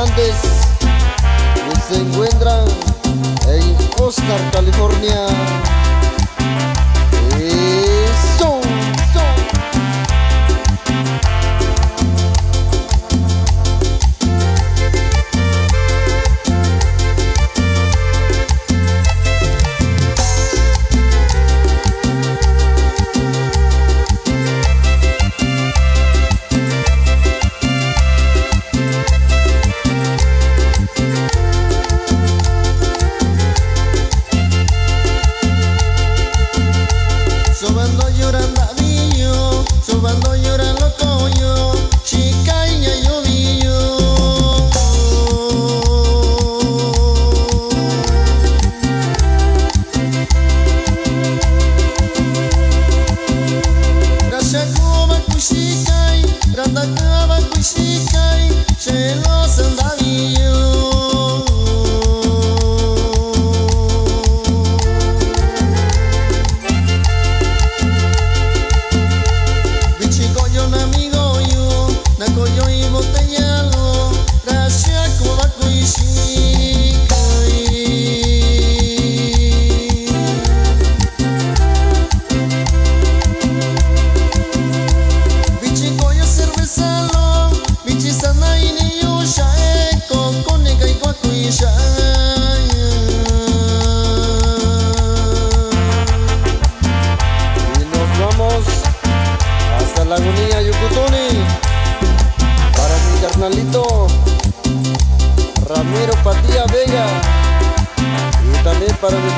Hernández, que se encuentra en Oscar, California. Eso. Sobando llorando a niño, sobando llorando coño, chica y yo villo. Gracias como cuchikai, randa cava cuchikai, chelo sandavillo. Nakoyo y botellalo, gracias como va bichi koyo cervezalo, bichi sana y niyo shae, con nega y guacuisha. Y nos vamos hasta Lagunilla, Yucutuni, para mi carnalito Ramiro Patía Vega, y también para mi